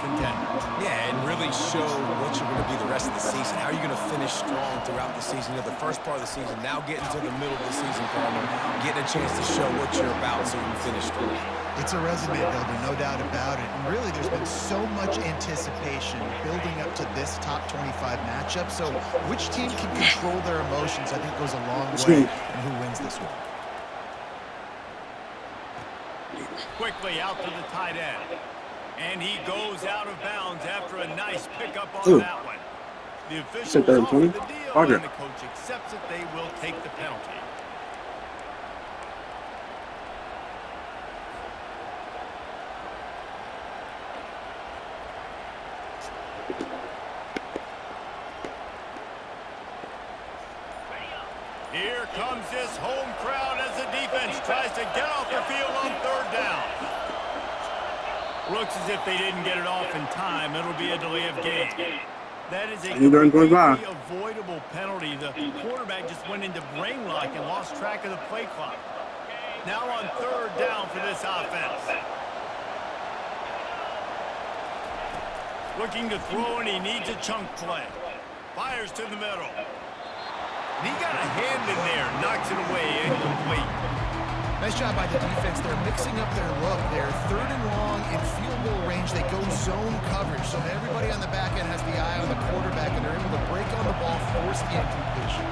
contender. Yeah, and really show what you're going to be the rest of the season. How are you going to finish strong throughout the season? You know, the first part of the season, now getting to the middle of the season, Palmer, getting a chance to show what you're about so you can finish strong. It's a resume builder, no doubt about it. And really, there's been so much anticipation building up to this top 25 matchup. So which team can control their emotions, I think, goes a long way in who wins this one. Quickly out to the tight end. And he goes out of bounds after a nice pickup on that one. The officials offer the deal, and the coach accepts it. They will take the penalty. Here comes this home crowd as the defense tries to get off the field on third down. Looks as if they didn't get it off in time. It'll be a delay of game. That is a completely avoidable penalty. The quarterback just went into brain lock and lost track of the play clock. Now on third down for this offense. Looking to throw, and he needs a chunk play. Fires to the middle. And he got a hand in there, knocks it away, incomplete. Nice job by the defense. They're mixing up their look. They're third and long in field goal range. They go zone coverage. So everybody on the back end has the eye on the quarterback, and they're able to break on the ball, force the incompletion.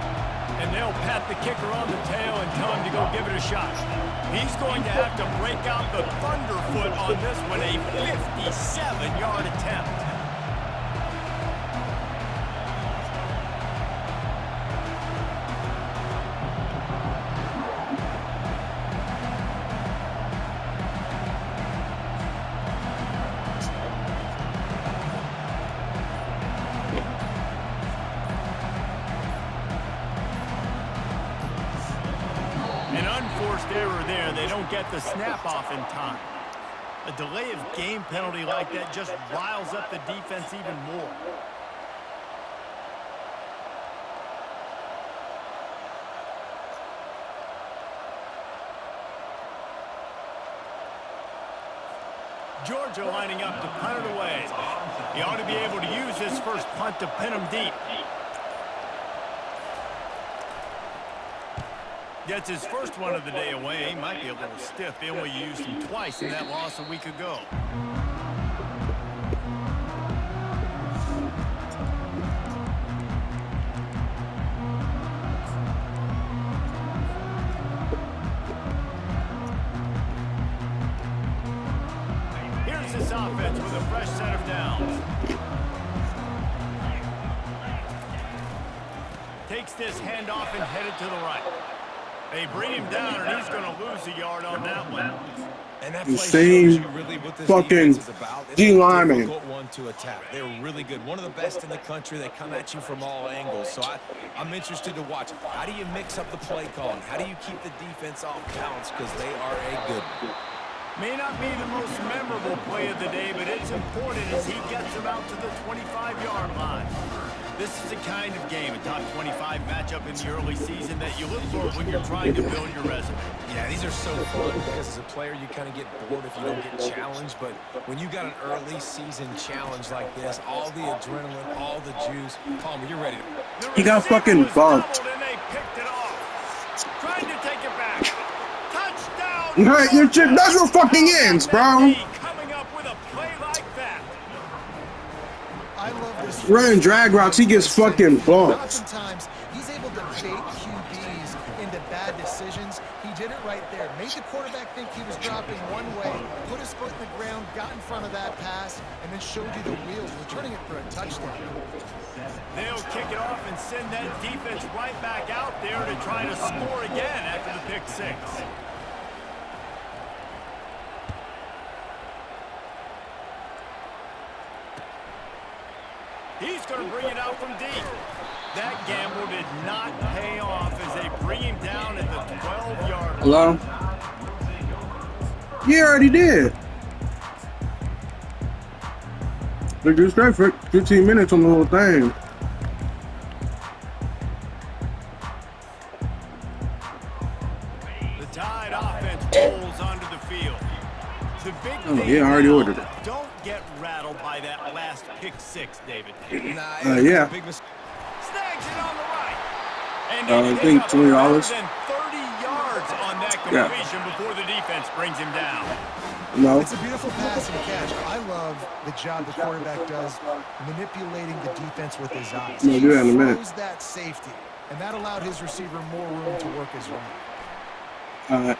And they'll pat the kicker on the tail and tell him to go give it a shot. He's going to have to break out the thunderfoot on this one, a 57-yard attempt. Error there. They don't get the snap off in time. A delay of game penalty like that just riles up the defense even more. Georgia lining up to punt it away. He ought to be able to use this first punt to pin him deep. Gets his first one of the day away. He might be a little stiff. They only used him twice in that loss a week ago. Here's this offense with a fresh set of downs. Takes this handoff and headed to the right. They bring him down, and he's going to lose a yard on that one. And that play shows you really what this defense is about. It's a difficult one to attack. They're really good. One of the best in the country. They come at you from all angles. So I'm interested to watch. How do you mix up the play calling? How do you keep the defense off balance? Because they are a good one. May not be the most memorable play of the day, but it's important as he gets him out to the 25-yard line. This is the kind of game, a top 25 matchup in the early season, that you look for when you're trying to build your resume. Yeah, these are so fun because as a player, you kind of get bored if you don't get challenged. But when you got an early season challenge like this, all the adrenaline, all the juice, Palmer, you're ready. He got fucking bumped. And they picked it off. Trying to take it back. Touchdown! That's your fucking ends, bro. Coming up with a play like that. I love this. Running drag routes, he gets fucking bumped. Oftentimes, he's able to bait QBs into bad decisions. He did it right there. Made the quarterback think he was dropping one way, put his foot in the ground, got in front of that pass, and then showed you the wheels, returning it for a touchdown. They'll kick it off and send that defense right back out there to try to score again after the pick six. He's going to bring it out from deep. That gamble did not pay off as they bring him down at the 12-yard line. Hello? Yeah, already did. They do straight for 15 minutes on the whole thing. The Tide offense rolls onto the field. The big thing yeah, I already ordered it. Don't get rattled by that pick six, David. Yeah. Big snags it on the right. And I think $20. Than 30 yards on that completion before the defense brings him down. No. It's a beautiful pass and catch. I love the job the quarterback does manipulating the defense with his eyes. No, do that in a minute. He froze that safety, and that allowed his receiver more room to work his route. And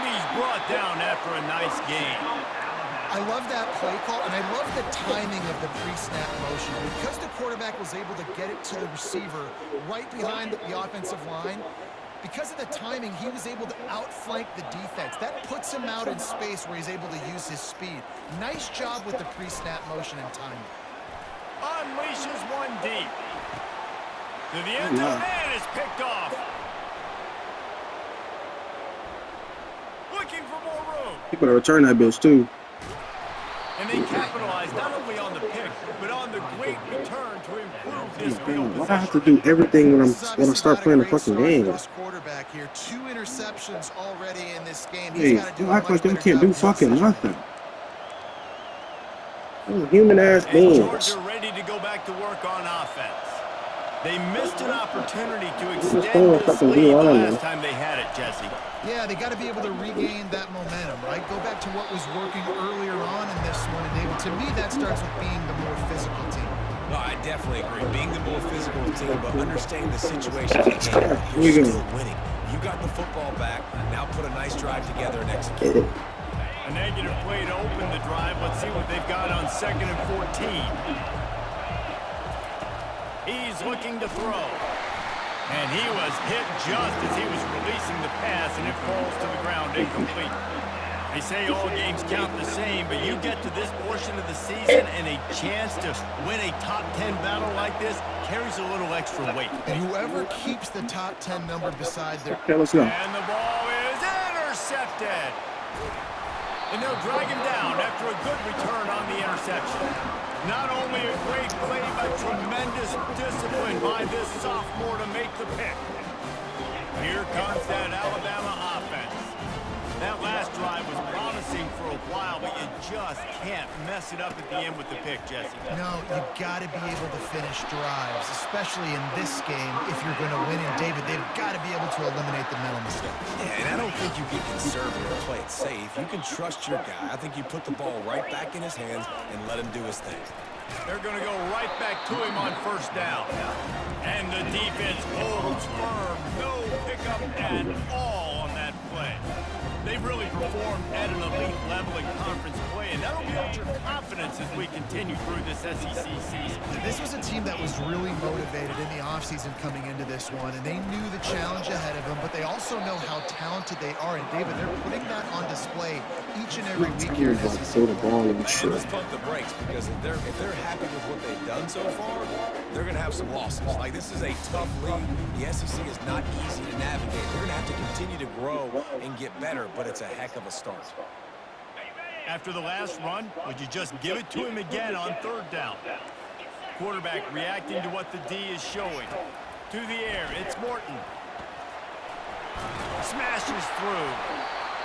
he's brought down after a nice gain. I love that play call, and I love the timing of the pre-snap motion. Because the quarterback was able to get it to the receiver right behind the offensive line, because of the timing, he was able to outflank the defense. That puts him out in space where he's able to use his speed. Nice job with the pre-snap motion and timing. Unleashes one deep. To the end zone, and is picked off. Looking for more room. You better return that bitch too. And they capitalize not only on the pick, but on the great return to improve this field position. Why I have to do everything when I start playing the fucking game? This quarterback here, 2 interceptions already in this game. Hey, you act like them can't do fucking nothing. Human ass beings. Georgia ready to go back to work on offense. They missed an opportunity to extend this lead the last time they had it, Jesse. Yeah, they got to be able to regain that momentum, right? Go back to what was working earlier on in this one, and David, to me, that starts with being the more physical team. No, I definitely agree. Being the more physical team, but understanding the situation of the game. You're still winning. You got the football back. Now put a nice drive together and execute. A negative play to open the drive. Let's see what they've got on 2nd and 14. He's looking to throw. And he was hit just as he was releasing the pass, and it falls to the ground incomplete. They say all games count the same, but you get to this portion of the season and a chance to win a top 10 battle like this carries a little extra weight. And whoever keeps the top 10 number beside their... Okay, let's go. And the ball is intercepted. And they'll drag him down after a good return on the interception. Not only a great play, but tremendous discipline by this sophomore to make the pick. Here comes that Alabama offense. That last drive was promising for a while, but you just can't mess it up at the end with the pick, Jesse. No, you've got to be able to finish drives, especially in this game. If you're going to win, and David, they've got to be able to eliminate the mental mistake. Yeah, and I don't think you get conservative or play it safe. You can trust your guy. I think you put the ball right back in his hands and let him do his thing. They're going to go right back to him on 1st down. And the defense holds firm. No pickup at all on that play. They've really performed at an elite level in conference play, and that'll build your confidence as we continue through this SEC season. This was a team that was really motivated in the offseason coming into this one, and they knew the challenge ahead of them, but they also know how talented they are. And, David, they're putting that on display each and every week here in SEC. And let's pump the brakes, because if they're happy with what they've done so far, they're going to have some losses. Like, this is a tough league. The SEC is not easy to navigate. They're going to have to continue to grow and get better, but it's a heck of a start. After the last run, would you just give it to him again on 3rd down? Quarterback reacting to what the D is showing. To the air, it's Morton. Smashes through.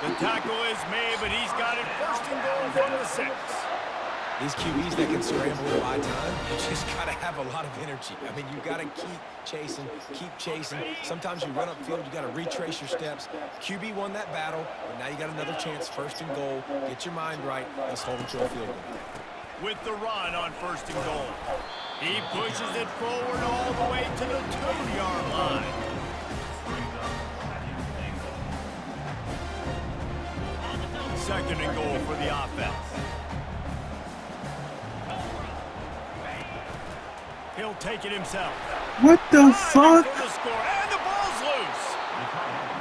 The tackle is made, but he's got it 1st and goal from the 6. These QBs that can scramble and buy time, you just got to have a lot of energy. I mean, you got to keep chasing. Sometimes you run upfield, you got to retrace your steps. QB won that battle, but now you got another chance, 1st and goal. Get your mind right. Let's hold them to a field goal. With the run on 1st and goal. He pushes it forward all the way to the 2-yard line. Second and goal for the offense. He'll take it himself. What the fuck? And the ball's loose.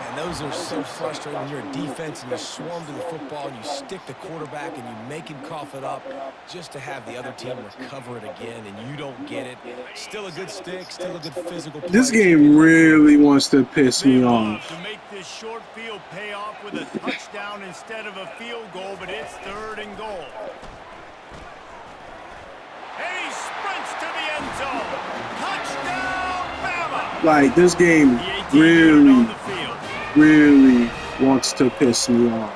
And those are so frustrating when you're a defense and you swarm to the football and you stick the quarterback and you make him cough it up just to have the other team recover it again and you don't get it. Still a good stick, still a good physical play. This game really wants to piss me off. To make this short field pay off with a touchdown instead of a field goal, but it's 3rd and goal. He sprints to the end zone. Touchdown, Bama! Like, this game really wants to piss me off.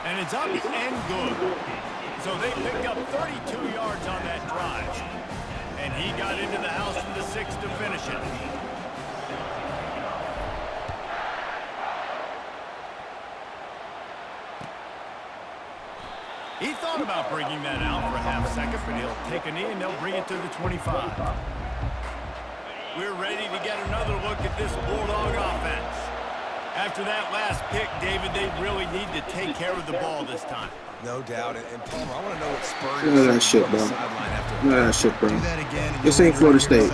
And it's up and good. So they picked up 32 yards on that drive. And he got into the house from the 6 to finish it. He thought about bringing that out for a half second, but he'll take a knee and they'll bring it to the 25. We're ready to get another look at this Bulldog offense. After that last pick, David, they really need to take care of the ball this time. No doubt. And Palmer, I want to know what spurs None of that shit, bro. None of that shit, bro. This ain't Florida State.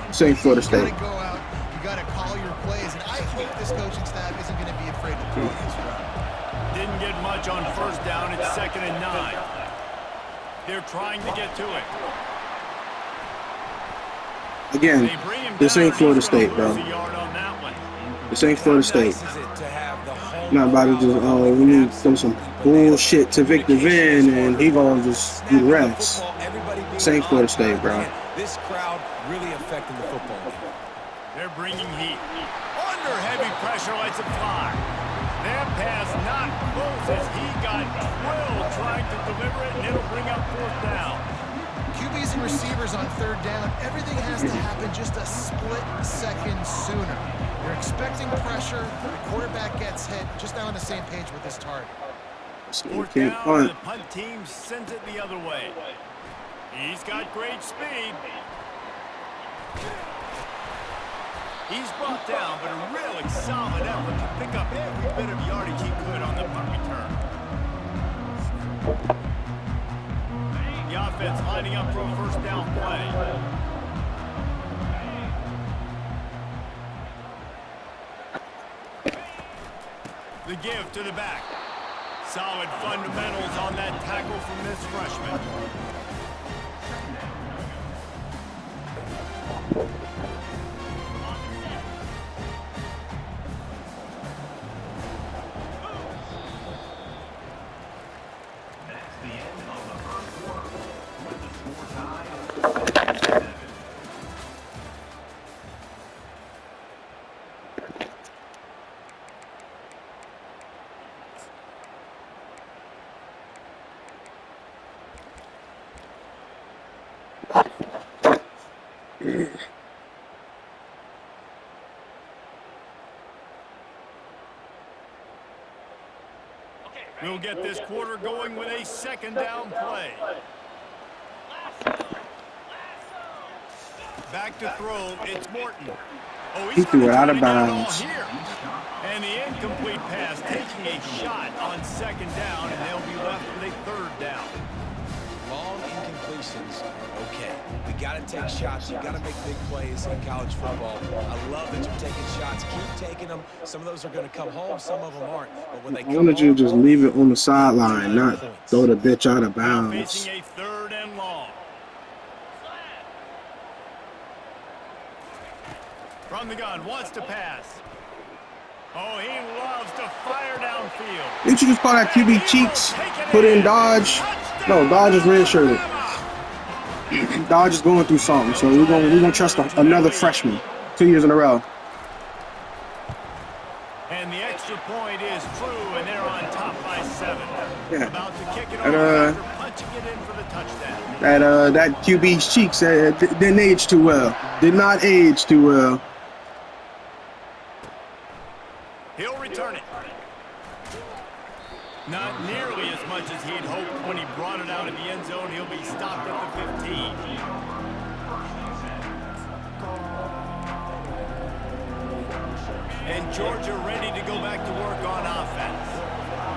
This ain't Florida State. You gotta go out, you gotta call your plays, and I hope this coaching staff isn't going to be afraid to throw this route. Didn't get much on first down. It's 2nd and 9. They're trying to get to it. Again, this ain't Florida State, bro. This ain't Florida State. Not about to just, oh, we need to throw some bullshit to Victor Vin and he gonna just do the rest. This ain't Florida State, bro. This crowd really affecting the football game. They're bringing heat. Under heavy pressure, lets it fly. That pass not close as he got drilled trying to deliver it, and it'll bring up 4th down. QBs and receivers on 3rd down, everything has to happen just a split second sooner. They're expecting pressure, the quarterback gets hit, just not on the same page with this target. 4th down, the punt team sends it the other way. He's got great speed. He's brought down, but a really solid effort to pick up every bit of yardage he could on the punt return. The offense lining up for a 1st down play. The give to the back. Solid fundamentals on that tackle from this freshman. We'll get this quarter going with a 2nd down play. Back to throw, it's Morton. Oh, He threw it out of bounds. Here. And the incomplete pass taking a shot on 2nd down, and they'll be left with a 3rd down. Long incompletions. Okay, we got to take shots. You got to make big plays in college football. I love that you're taking shots. Keep taking them. Some of those are going to come home. Some of them aren't. But when they come Why don't you home, just leave it on the sideline, not throw the bitch out of bounds? Facing a 3rd and long. From the gun, wants to pass. Oh, he loves to fire downfield. Didn't you just call that QB cheeks? Put in Dodge? No, Dodge is red-shirted. Dodge is going through something, so we're gonna trust another freshman 2 years in a row. And the extra point is true, and they're on top by 7. Yeah. About to kick it off after punching it in for the touchdown. That QB's cheeks didn't age too well. Did not age too well. He'll return it. Not nearly as much as he'd hoped when he brought it out of the end zone. He'll be stopped at the 15. And Georgia ready to go back to work on offense.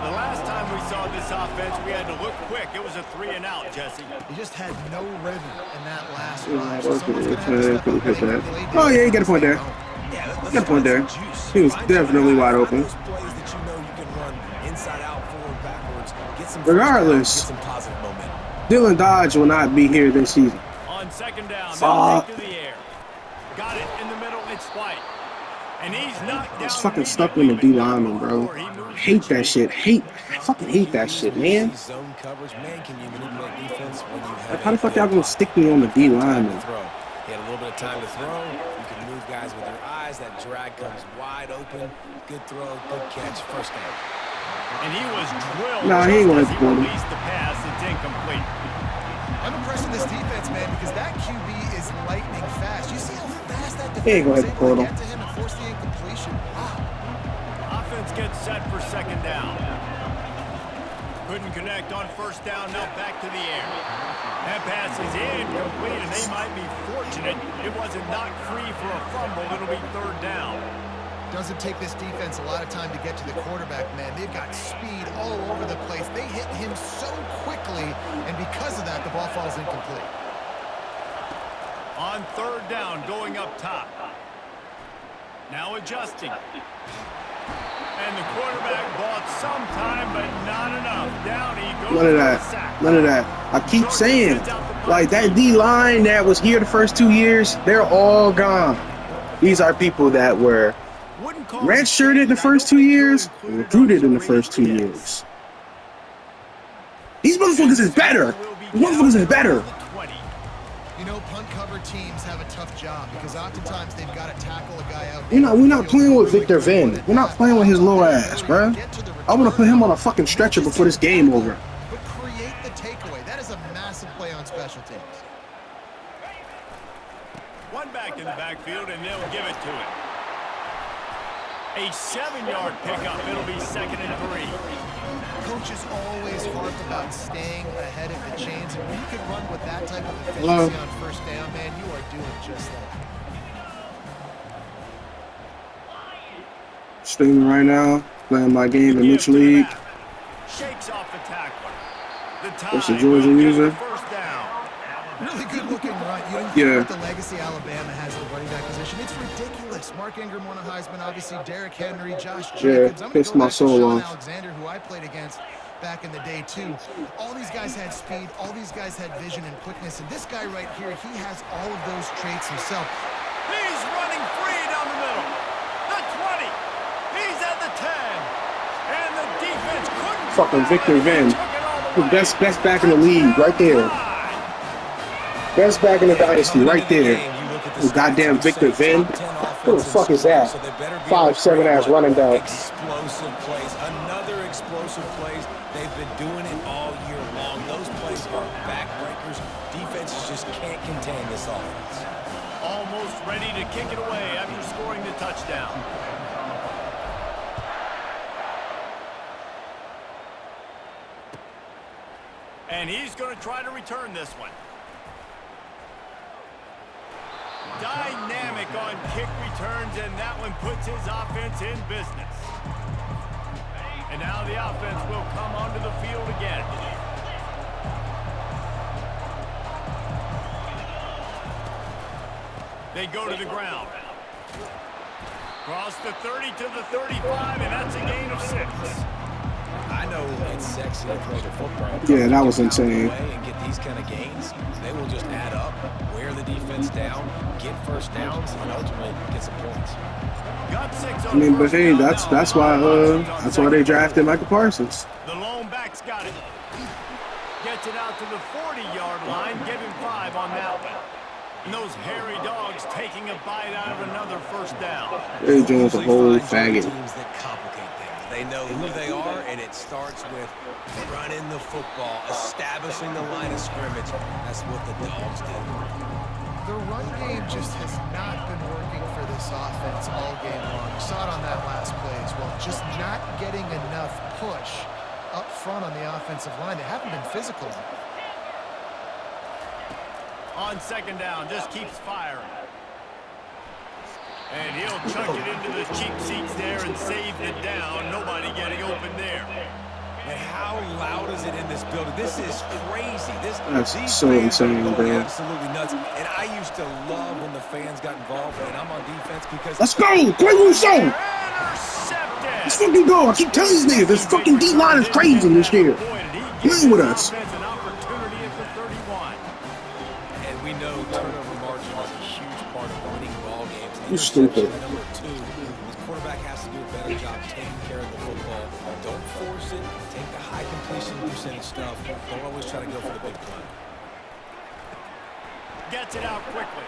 The last time we saw this offense, we had to look quick. It was a 3-and-out, Jesse. He just had no rhythm in that last Yeah, drive. Someone's gonna have to step up and oh yeah, you got a point there. You got a point there. He was definitely wide open. Those plays that you know you can run inside out, forward, backwards. Get some Regardless, get some positive momentum. Dylan Dodge will not be here this season. On 2nd down, they'll take to the air. Got it in the middle, it's White. And he's knocked down. It's fucking stuck in the D lineman, bro. Hate that shit. Fucking hate that shit, man. Zone coverage, man, can you manipulate defense when you have Like, how the fuck y'all gonna stick me on the D lineman? He had a little bit of time to throw. You can move guys with their eyes. That drag comes wide open. Good throw, good catch, 1st down. And he was drilled. Nah, he ain't gonna as he released the pass. It's incomplete. I'm impressed with this defense, man, because that QB is lightning fast. You see how fast that He ain't defender gonna was hit the able to portal. get to him and force the incompletion. Wow. Offense gets set for second down. Couldn't connect on first down. Now back to the air. That pass is incomplete, and they might be fortunate it wasn't knocked free for a fumble. It'll be third down. Doesn't take this defense a lot of time to get to the quarterback, man. They've got speed all over the place. They hit him so quickly, and because of that, the ball falls incomplete. On third down, going up top. Now adjusting. And the quarterback bought some time, but not enough. Down he goes. None of that. None of that. I keep saying, like, that D-line that was here the first 2 years, they're all gone. These are people that were redshirted the first 2 years, and recruited in the first 2 years. These motherfuckers is better. These motherfuckers is better. You know, punt cover teams have a tough job because oftentimes they've got to tackle a guy out. We're not playing with Victor Vin. We're not playing with his low ass, bruh. I want to put him on a fucking stretcher before this game over. But create the takeaway. That is a massive play on special teams. One back in the backfield, and they'll give it to him. A 7-yard pickup. It'll be 2nd and 3. Coaches always harped about staying ahead of the chains, and when you can run with that type of efficiency Hello. on first down, man, you are doing just that. Streaming right now, playing my game in Mitch League. Shakes off the tackler. What's the Georgia user? First down. Really good looking run. You know, Yeah. what the legacy Alabama has at the running back position. It's ridiculous. Mark Ingram won a Heisman, obviously Derrick Henry, Josh Jacobs. I'm pissed gonna go my back to soul Sean off. Alexander, who I played against back in the day too. All these guys had speed, all these guys had vision and quickness, and this guy right here, he has all of those traits himself. He's running free down the middle. The 20. He's at the 10. And the defense couldn't. Fucking Victor Vin. The best back in the league, right there. Best back in the dynasty, right there. Oh, goddamn Victor Vin. Who the fuck is that? 5'7" ass running back. Explosive plays. Another explosive plays. They've been doing it all year long. Those plays are backbreakers. Defenses just can't contain this offense. Almost ready to kick it away after scoring the touchdown. And he's going to try to return this one. Dynamic on kick returns, and that one puts his offense in business. And now the offense will come onto the field again. They go to the ground. Cross the 30 to the 35, and that's a gain of 6. I know it's sexy to throw the football. Yeah, that was insane. And get these kind of gains, they will just add up, wear the defense down, get first downs, and ultimately get some points. Got 6 on I mean, but first hey, down that's now. why they drafted Michael Parsons. The lone back's got it. Gets it out to the 40-yard line. Give him 5 on that one. And those hairy dogs taking a bite out of another first down. They doing the whole faggot. Teams that complicate things. They know who they are, and it starts with running the football, establishing the line of scrimmage. That's what the dogs do. The run game just has not been working for this offense all game long. You saw it on that last play as well. Just not getting enough push up front on the offensive line. They haven't been physical. On second down, just keeps firing. And he'll chuck it into the cheap seats there and save the down. Nobody getting open there. And how loud is it in this building? This is crazy. That's These so fans are insane, going bro. absolutely nuts. And I used to love when the fans got involved, and I'm on defense because Let's go! Great move, so! Intercepted. Let's fucking go! I keep telling these niggas, this fucking D-line is crazy this year. Playing with us. An opportunity at the 31. and we know turnover margin is a huge part of winning ball games. You stupid. Number 2, this quarterback has to do a better job taking care of the football. Don't force it. Take the high completion percentage stuff. Don't always try to go for the big play. Gets it out quickly.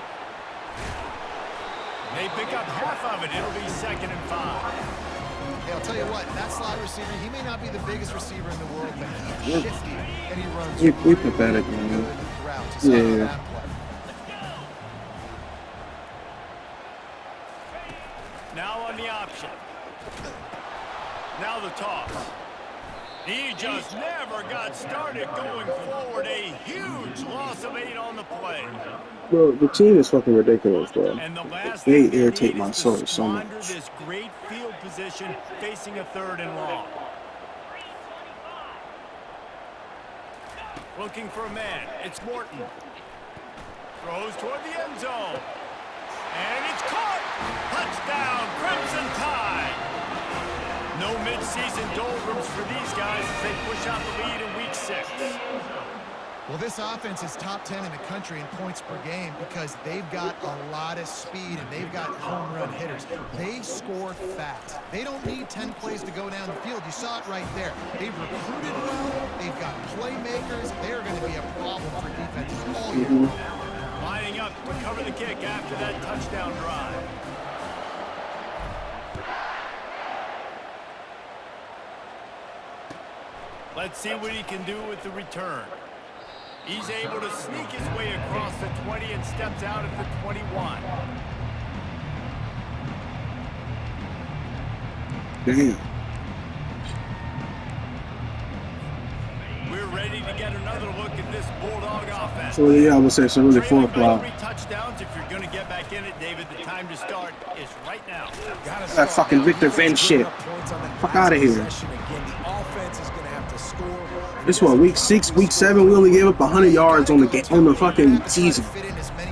They pick up half of it. It'll be 2nd and 5. Hey, I'll tell you what, that slot receiver, he may not be the biggest receiver in the world, but he's shifty, and he runs We pathetic, man. routes. You saw Yeah. that play. Now on the option. Now the toss. He just never got started going forward. A huge loss of 8 on the play. Bro, the team is fucking ridiculous, bro. And the last They thing irritate need my is to soul so squander much. this great field position facing a 3rd and long. Looking for a man. It's Morton. Throws toward the end zone. And it's caught. Touchdown, Crimson Tide. No mid-season doldrums for these guys as they push out the lead in Week 6. Well, this offense is top 10 in the country in points per game because they've got a lot of speed and they've got home run hitters. They score fast. They don't need 10 plays to go down the field. You saw it right there. They've recruited well. They've got playmakers. They're going to be a problem for defenses all year long. Lining up to cover the kick after that touchdown drive. Let's see what he can do with the return. He's able to sneak his way across the 20 and steps out at the 21. Damn. We're ready to get another look at this Bulldog offense. So yeah, I would say it's really 4 o'clock. 3 touchdowns. If you're going to get back in it, David, the time to start is right now. That fucking Victor Venn shit. Fuck out of here. This what, week 6, week 7, we only gave up 100 yards on the fucking season.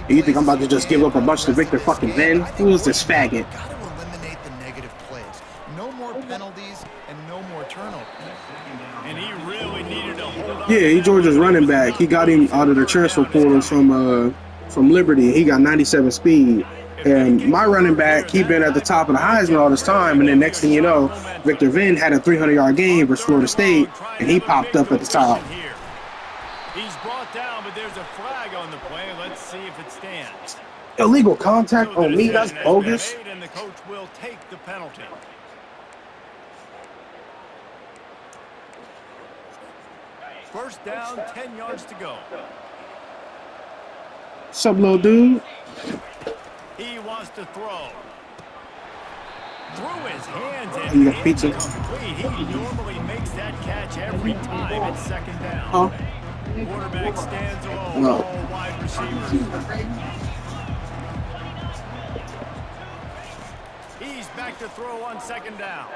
And you think I'm about to just give up a bunch to Victor fucking Venn? Who is this faggot? Got to eliminate the negative plays. No more penalties and no more turnovers. And he really needed to hold on. Yeah, he Georgia's running back. He got him out of the transfer portal from Liberty. He got 97 speed. And my running back, he been at the top of the Heisman all this time. And then next thing you know, Victor Venn had a 300-yard game versus Florida State, and he popped up at the top. He's brought down, but there's a flag on the play. Let's see if it stands. Illegal contact on me? That's bogus. And the coach will take the penalty. First down, 10 yards to go. What's up, little dude? He wants to throw. Through his hands and You got pizza? incomplete. He normally makes that catch every time it's 2nd down. Huh? Quarterback stands alone. No. All wide receivers. He's back to throw on 2nd down.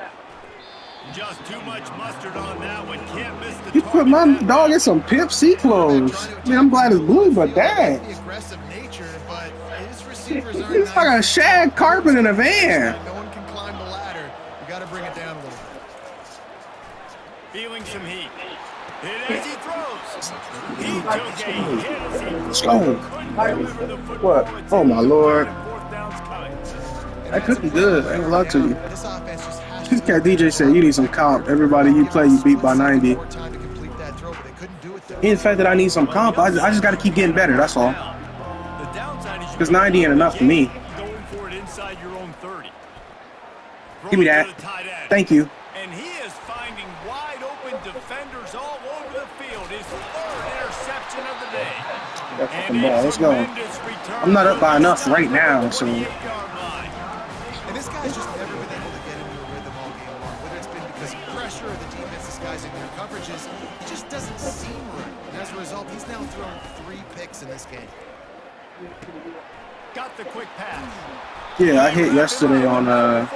Just too much mustard on that one. Can't miss the You put my dog in some Pimp C clothes. Man, I'm glad it's blue, but dang. The aggressive nature, but his receivers aren't It's like a shag carpet in a van. No one can climb the ladder. You got to bring it down a little bit. Feeling some heat. Hit as he throws. He took a hit as he Let's go. couldn't deliver the football. What? It's Oh, my Lord. 4th down's coming. That cookie good. I ain't gonna lie to you. This offense just has This cat DJ said you need some comp. Everybody you play, you beat by 90. more time to complete that throw, but they couldn't do it though. In fact that I need some comp, I just got to keep getting better. That's all. The downside is you 'Cause 90 ain't enough for me. Going for it inside your own 30. Give me that. Throws to the tight end. Thank you. And he is finding wide open defenders all over the field. His 3rd interception of the day. That And fucking ball. a Let's go. tremendous return I'm not up by from the enough right now, so. 48-yard line. And this guy's just never been able to get into a rhythm all game long. Whether it's been because of pressure or the defense disguising their coverages, he just doesn't seem right. And as a result, he's now thrown 3 picks in this game. Got the quick pass. Yeah, I hit yesterday on I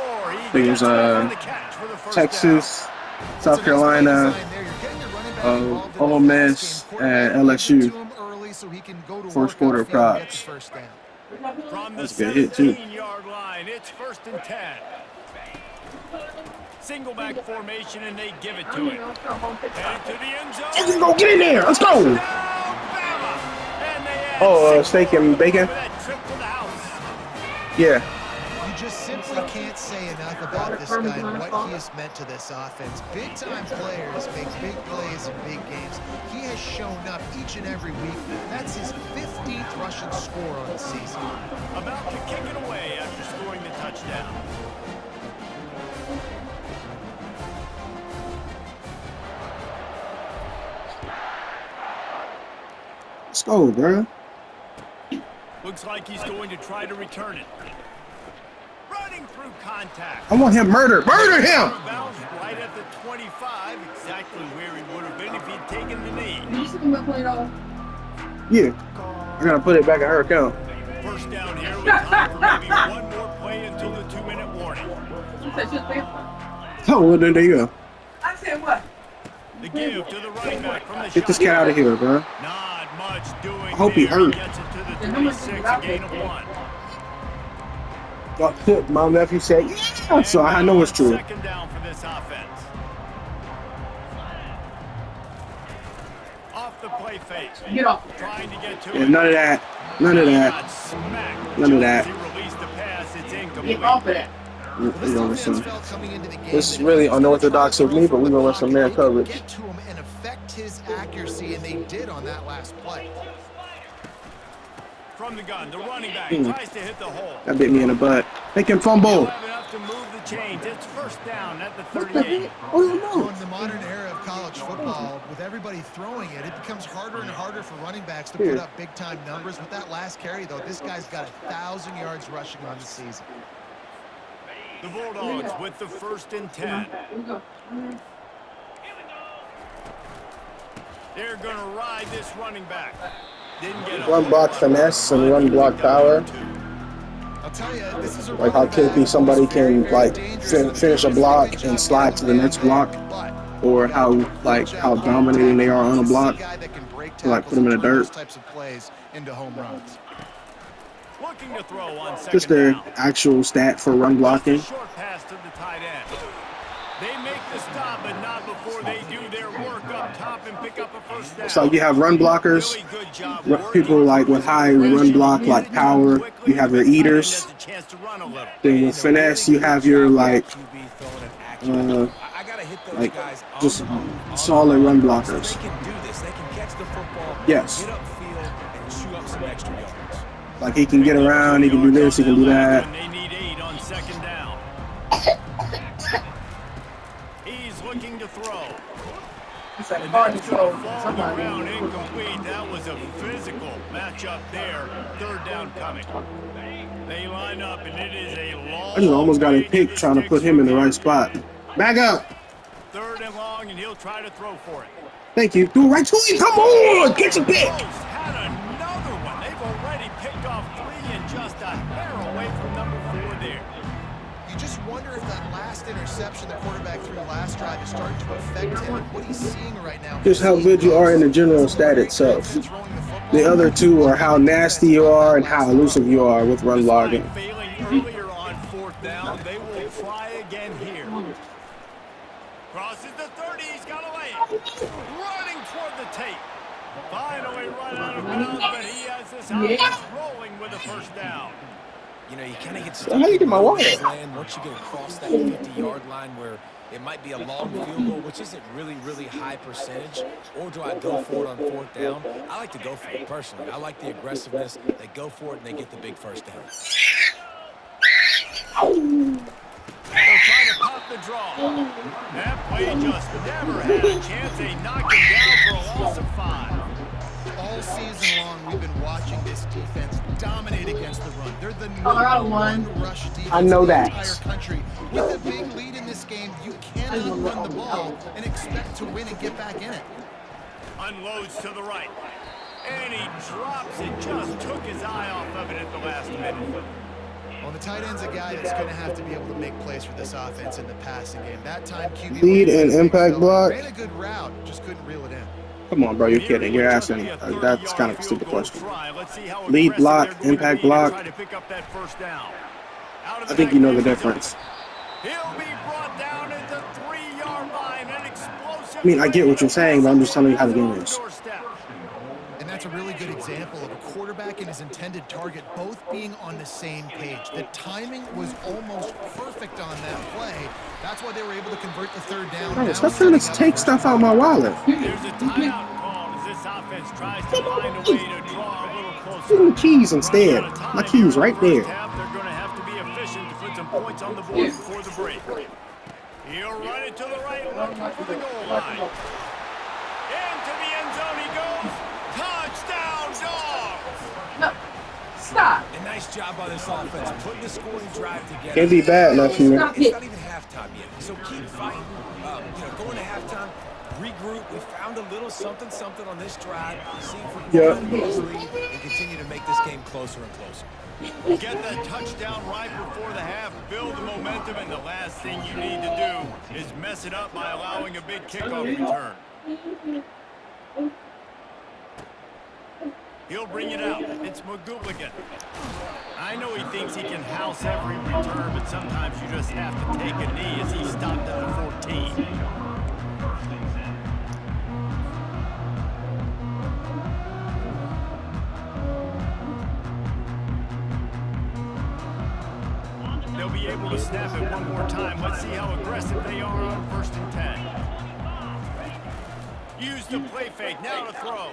think it was Texas, South Carolina, Ole Miss, and LSU. First quarter props. From the That's a good hit, too. 17-yard line, it's 1st and 10. Single back formation, and they give it to him. Headed to the end zone. Let's go, get in there. Let's go. Oh, steak and bacon. Yeah. You just simply can't say enough about this guy and what he has meant to this offense. Big-time players make big plays in big games. He has shown up each and every week. That's his 15th rushing score on the season. About to kick it away after scoring the touchdown. Let's go, bro. Looks like he's going to try to return it. Running through contact. I want him murdered. Murder him! Bounce right at the 25, exactly where he would have been if he'd taken the knee. Yeah. I gotta put it back at her account. First down here with time for maybe one more play until the 2-minute warning. Oh, well, then there you go. I said what? The give to the running back from the Get this cat out of here, bro. Not much doing. I hope he hurt. Gets it to the 26, a gain of 1. My nephew said, yeah, so I know it's true. Second down for this offense. Off the play fake. Get off. Trying to get to Yeah, it. none of that. None of that. Got smacked. None of that. He released the pass. It's incomplete. Get off of that. This is really unorthodox of me, but we're gonna run some man coverage. Get to him and affect his accuracy, and they did on that last play. From the gun, the running back tries to hit the hole. That bit me in the butt. Make him fumble. He'll have enough to move the chains. It's first down at the What the 38. heck? Oh, So no. in the modern era of college football, with everybody throwing it, it becomes harder and harder for running backs to Here. put up big-time numbers. With that last carry, though, this guy's got 1,000 yards rushing on the season. The Bulldogs with the 1st and 10. Here we go. They're going to ride this running back. Didn't get a Run block finesse and run block power. I'll tell you, this is a Like how running back quickly somebody who's very, can very like dangerous. finish a block and slide to the next block, But or how dominating they are on a block. Like, put them in the dirt. Types of plays into home runs. Looking to throw on second Just their down. actual stat for run blocking. Short pass to the tight end. They make the stop, but not before they do their work up top and pick up a first down. So you have run blockers, Really good job people like with high run block, like power. You have your eaters. Then with finesse, you have your like just solid run blockers. They can do this. They can catch the football, Yes. get upfield, and chew up some extra yards. Like he can get around, he can do this, he can do that. They need 8 on second down. He's looking to throw. It's like hard to throw. Somebody around Somebody. incomplete. That was a physical matchup there. Third down coming. They line up, and it is a long. I just almost got him picked trying to put him in the right spot. Back up. Third and long, and he'll try to throw for it. Thank you. Do it right to him. Come on, get your pick. Colts had another one. They've already picked off 3 and just a hair away from number 4 there. You just wonder if that last interception the quarterback threw last drive is starting to affect him and what he's seeing right now. Just how good you are in the general stat itself. The other two are how nasty you are and how elusive you are with run blocking. Failing earlier on 4th down, they will try again here. Crosses the 30, he's got to lay it. Running toward the tape. Finally run out of bounds, but he has this offense rolling with a first down. You know, you kind of get How you get my wallet? once you get across that 50-yard line where it might be a long field goal, which isn't really high percentage, or do I go for it on 4th down? I like to go for it, personally. I like the aggressiveness. They go for it, and they get the big first down. They're trying to pop the draw. That play just never had a chance. They knocked him down for a loss of 5. All season long, we've been watching this defense dominate against the run. They're the Colorado number won. 1 rush defense I know in the that. entire country. With a big lead in this game, you cannot run the ball and expect to win and get back in it. Unloads to the right. And he drops it. Just took his eye off of it at the last minute. Well, the tight end's a guy that's going to have to be able to make plays for this offense in the passing game. That time, QB Lead and impact block. ran a good route, just couldn't reel it in. Come on, bro, you're kidding. You're asking. That's kind of a stupid question. Lead block, impact block. I think you know the difference. He'll be brought down at the 3-yard line. An explosive. I mean, I get what you're saying, but I'm just telling you how the game is. And that's a really good example of a quarterback and his intended target both being on the same page. The timing was almost perfect on that play. That's why they were able to convert the 3rd down. Bro, stop trying to take stuff out of my wallet. There's a timeout called as this offense tries to find a way to draw a little closer. Give me keys instead. My keys right there. They're going to have to be efficient to put some points on the board before the break. He'll run it to the right, looking for the goal line. Into the end zone he goes. Touchdown, Nice job by this offense, putting the scoring drive together. Can't be bad, nephew. It's not even halftime yet, so keep fighting. Going to halftime, regroup. We found a little something on this drive. See if we can get this lead and continue to make this game closer and closer. Get that touchdown right before the half, build the momentum, and the last thing you need to do is mess it up by allowing a big kickoff return. He'll bring it out. It's McGooligan. I know he thinks he can house every return, but sometimes you just have to take a knee as he stopped at the 14. They'll be able to snap it one more time. Let's see how aggressive they are on 1st and 10. Use the play fake. Now to throw.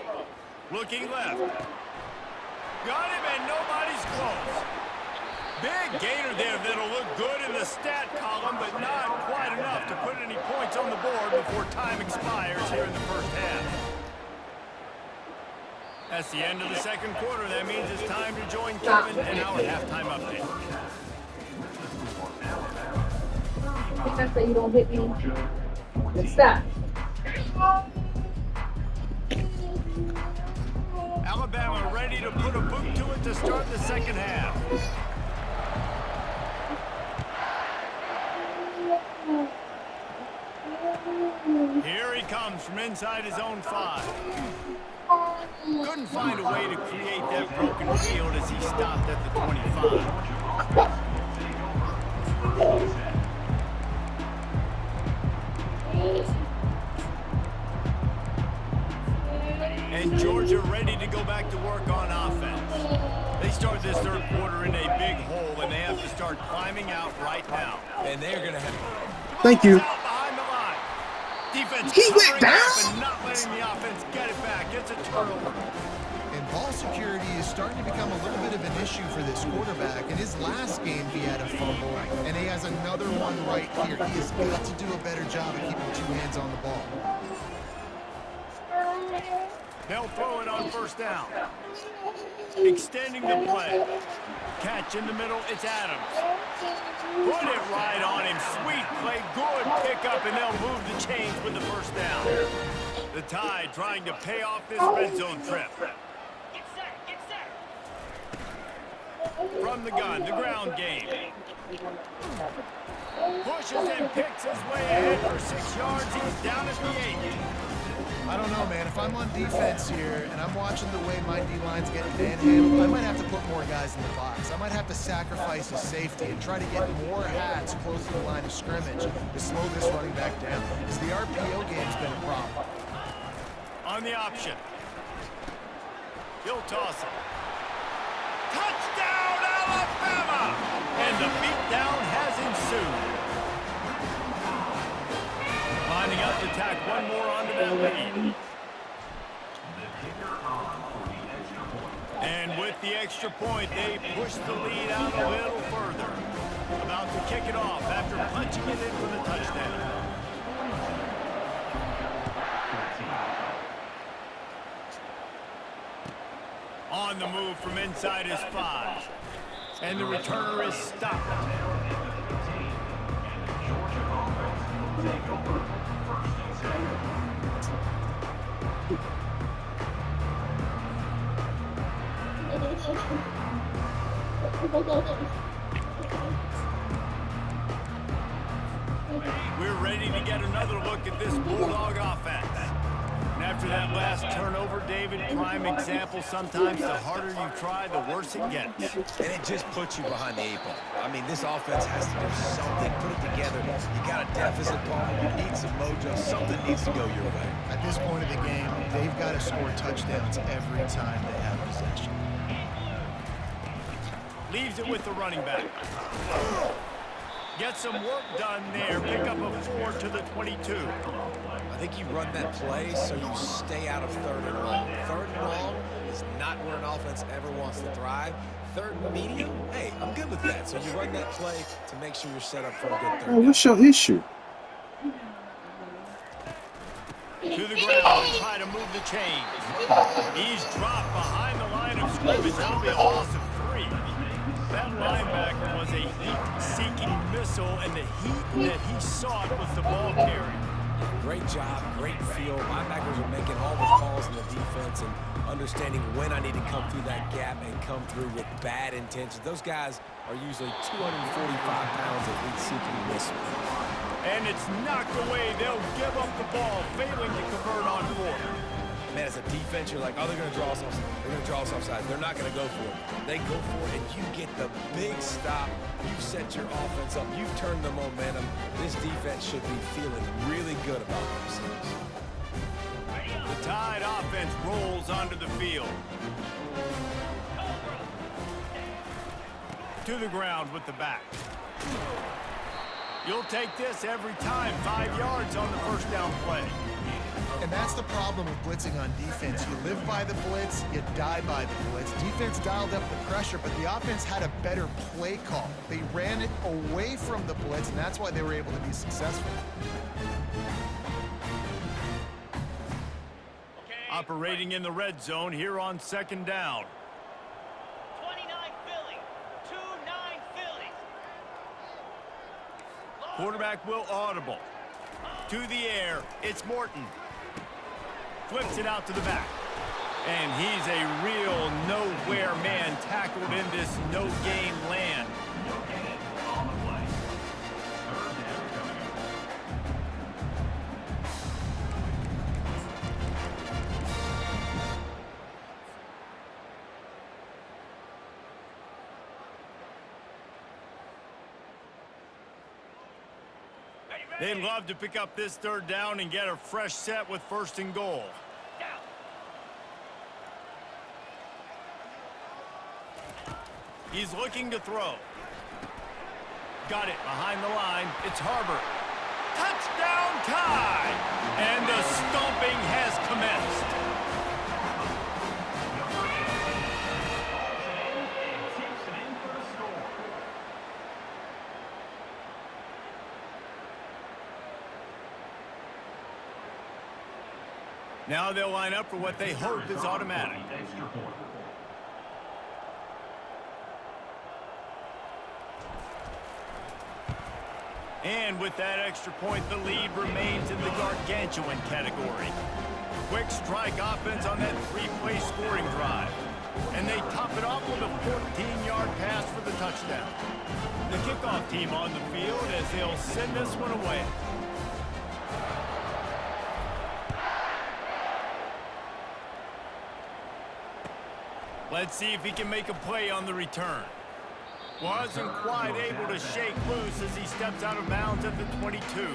Looking left. Got him, and nobody's close. Big gainer there that'll look good in the stat column, but not quite enough to put any points on the board before time expires here in the first half. That's the end of the second quarter. That means it's time to join Kevin and our halftime update. Except that you don't hit me. Stop. Alabama ready to put a boot to it to start the second half. Here he comes from inside his own 5. Couldn't find a way to create that broken field as he stopped at the 25. And Georgia ready to go back to work on offense. They start this third quarter in a big hole, and they have to start climbing out right now. And they're going to have... Thank you. Behind the line. Defense He went covering down? up and not letting the offense get it back. It's a turnover. And ball security is starting to become a little bit of an issue for this quarterback. In his last game, he had a fumble, and he has another one right here. He has got to do a better job of keeping 2 hands on the ball. They'll throw it on 1st down. Extending the play. Catch in the middle, it's Adams. Put it right on him. Sweet play, good pickup, and they'll move the chains with the 1st down. The Tide trying to pay off this red zone trip. From the gun, the ground game. Pushes and picks his way ahead for 6 yards. He's down at the 8. I don't know, man. If I'm on defense here and I'm watching the way my D-line's getting manhandled, I might have to put more guys in the box. I might have to sacrifice a safety and try to get more hats close to the line of scrimmage to slow this running back down, because the RPO game's been a problem. On the option. He'll toss it. Touchdown, Alabama! And the beatdown has ensued. Lining up to tack one more onto that lead. And with the extra point, they push the lead out a little further. About to kick it off after punching it in for the touchdown. On the move from inside his 5. And the returner is stopped. We're ready to get another look at this Bulldog offense. And after that last turnover, David, prime example, sometimes the harder you try, the worse it gets. And it just puts you behind the 8 ball. I mean, this offense has to do something, put it together. You got a deficit ball, you need some mojo, something needs to go your way. At this point of the game, they've got to score touchdowns every time they have possession. Leaves it with the running back. Get some work done there. Pick up a 4 to the 22. I think you run that play so you stay out of 3rd and long. 3rd and long is not where an offense ever wants to thrive. 3rd and medium, hey, I'm good with that. So you run that play to make sure you're set up for a good 3rd down. What's your issue? To the ground and try to move the chains. He's dropped behind the line of scrimmage. That'll be a loss of 3. That linebacker was a heat-seeking missile, and the heat that he sought was the ball carrier. Great job, great feel. Linebackers are making all the calls in the defense and understanding when I need to come through that gap and come through with bad intentions. Those guys are usually 245 pounds of heat-seeking missile. And it's knocked away. They'll give up the ball, failing to convert on fourth. Man, as a defense, you're like, oh, they're going to draw us offside. They're going to draw us offside. They're not going to go for it. They go for it, and you get the big stop. You've set your offense up. You've turned the momentum. This defense should be feeling really good about themselves. The Tide offense rolls onto the field. To the ground with the back. You'll take this every time. 5 yards on the first down play. And that's the problem with blitzing on defense. You live by the blitz, you die by the blitz. Defense dialed up the pressure, but the offense had a better play call. They ran it away from the blitz, and that's why they were able to be successful. Operating in the red zone here on second down. 29 Philly, 2-9 Philly. Quarterback will audible. To the air, it's Morton. Flips it out to the back. And he's a real nowhere man tackled in this no-gain land. They'd love to pick up this third down and get a fresh set with first and goal. He's looking to throw. Got it behind the line. It's Harbert. Touchdown Tide! And the stomping has commenced. Now they'll line up for what they hope is automatic. And with that extra point, the lead remains in the gargantuan category. Quick strike offense on that three-play scoring drive. And they top it off with a 14-yard pass for the touchdown. The kickoff team on the field as they'll send this one away. Let's see if he can make a play on the return. Wasn't quite able to shake loose as he steps out of bounds at the 22.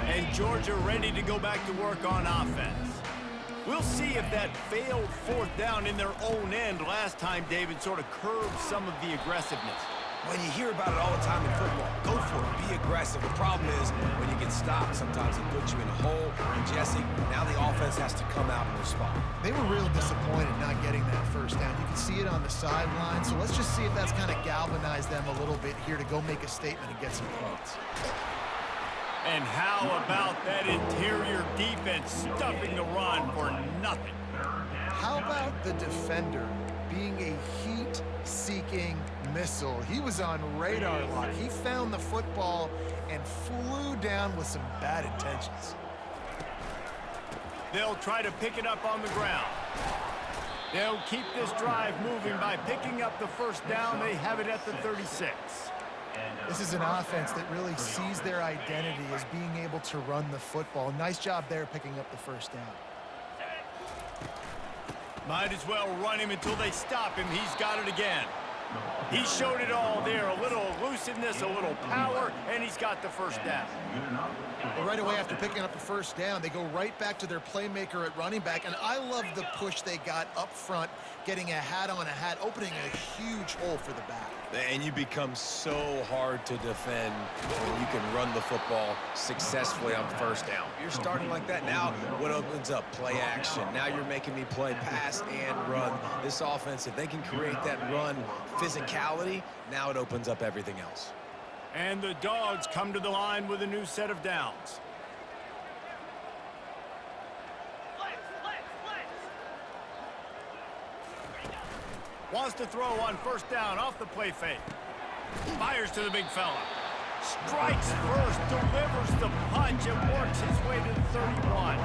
And Georgia ready to go back to work on offense. We'll see if that failed fourth down in their own end last time, David, sort of curbed some of the aggressiveness. When you hear about it all the time in football, go for it, be aggressive. The problem is when you get stopped, sometimes it puts you in a hole. And Jesse, now the offense has to come out and respond. They were real disappointed not getting that first down. You can see it on the sideline, so let's just see if that's kind of galvanized them a little bit here to go make a statement and get some points. And how about that interior defense stuffing the run for nothing? How about the defender being a heat-seeking missile? He was on radar lock. He found the football and flew down with some bad intentions. They'll try to pick it up on the ground. They'll keep this drive moving by picking up the first down. They have it at the 36. This is an offense that really sees their identity as being able to run the football. Nice job there picking up the first down. Might as well run him until they stop him. He's got it again. He showed it all there. A little elusiveness, a little power, and he's got the first down. Well, right away after picking up the first down, they go right back to their playmaker at running back. And I love the push they got up front, getting a hat on a hat, opening a huge hole for the back. And you become so hard to defend when you can run the football successfully on first down. You're starting like that. Now what opens up? Play action. Now you're making me play pass and run. This offense, if they can create that run physicality, now it opens up everything else. And the Dogs come to the line with a new set of downs. Wants to throw on first down off the play fake. Fires to the big fella. Strikes first, delivers the punch, and works his way to the 31.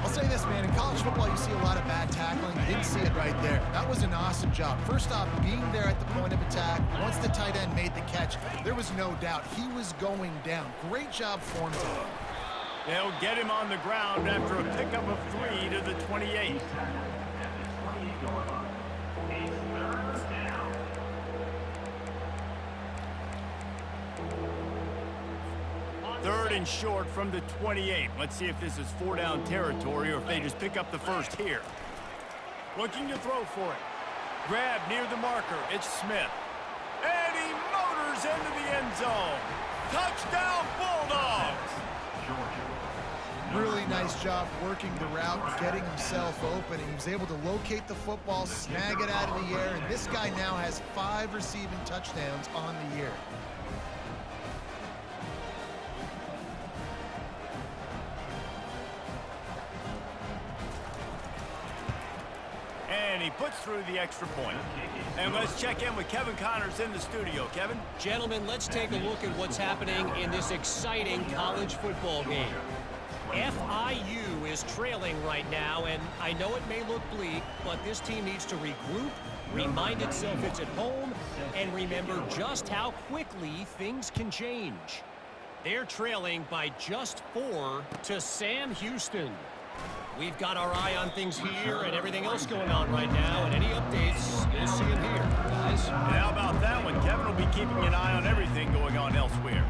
I'll say this, man. In college football, you see a lot of bad tackling. You didn't see it right there. That was an awesome job. First off, being there at the point of attack. Once the tight end made the catch, there was no doubt he was going down. Great job form today. They'll get him on the ground after a pickup of 3 to the 28. Third and short from the 28. Let's see if this is 4-down territory or if they just pick up the first here. Looking to throw for it. Grab near the marker. It's Smith. And he motors into the end zone. Touchdown, Bulldogs! Really nice job working the route, getting himself open. He was able to locate the football, snag it out of the air, and this guy now has 5 receiving touchdowns on the year. And he puts through the extra point. And let's check in with Kevin Connors in the studio. Kevin? Gentlemen, let's take a look at what's happening in this exciting college football game. FIU is trailing right now, and I know it may look bleak, but this team needs to regroup, remind itself it's at home, and remember just how quickly things can change. They're trailing by just 4 to Sam Houston. We've got our eye on things here and everything else going on right now, and any updates, you'll see them here, guys. And how about that one? Kevin will be keeping an eye on everything going on elsewhere.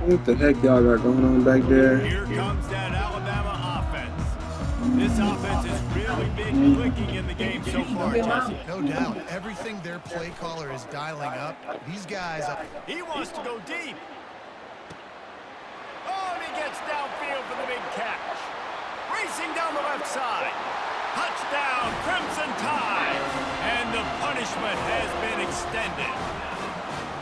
What the heck y'all got going on back there? Here comes that Alabama offense. This offense has really been clicking in the game so far, Jesse. No doubt. Everything their play caller is dialing up. These guys... He wants to go deep. Oh, and he gets downfield for the big catch. Racing down the left side. Touchdown, Crimson Tide. And the punishment has been extended.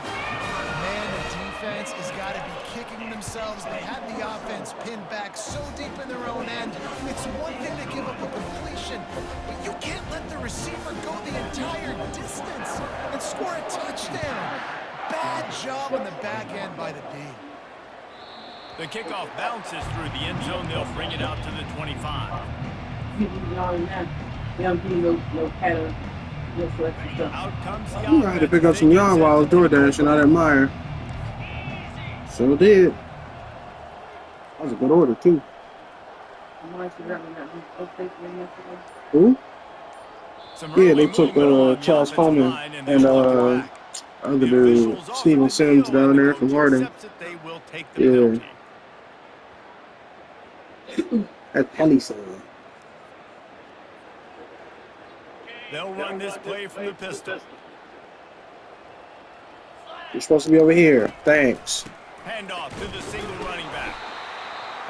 Man, the defense has got to be kicking themselves. They had the offense pinned back so deep in their own end. It's one thing to give up a completion, but you can't let the receiver go the entire distance and score a touchdown. Bad job on the back end by the D. The kickoff bounces through the end zone. They'll bring it out to the 25. Out comes the I had to pick up some yarn while I was doing that and I admire. So did. That was a good order too. Who? Yeah, they took Charles Coleman and other dude, Steven Sims down there from Harding. Yeah. That's funny son. They'll run this play from the pistol. You're supposed to be over here. Thanks. Handoff to the single running back.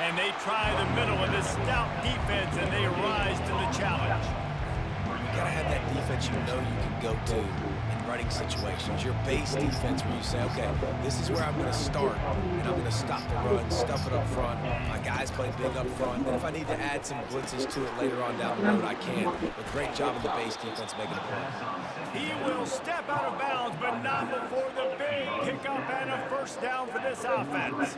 And they try the middle of this stout defense, and they rise to the challenge. You gotta have that defense you know you can go to in running situations. Your base defense where you say, okay, this is where I'm gonna start, and I'm gonna stop the run, stuff it up front. My guys play big up front. Then if I need to add some blitzes to it later on down the road, I can. But great job of the base defense making a play. He will step out of bounds, but not before the big pickup and a first down for this offense.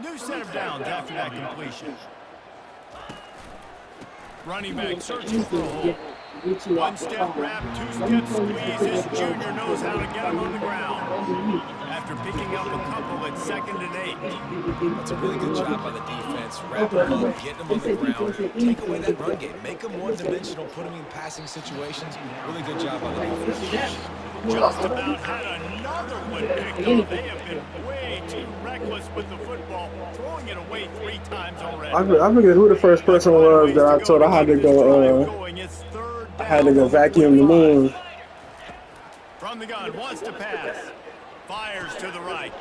New set of downs after that completion. Running back searching for a hole. One step grab, 2 step squeeze. This junior knows how to get him on the ground. After picking up a couple at 2nd and 8. That's a really good job by the defense. Wrap him up, getting him on the ground. Take away that run game. Make him one-dimensional, put him in passing situations. Really good job by the defense. Just about had another one picked off. They have been way too reckless with the football, throwing it away 3 times already. I forget who the first person was that I told I had to go. I had to go vacuum the moon. From the gun, wants to pass. Fires to the right.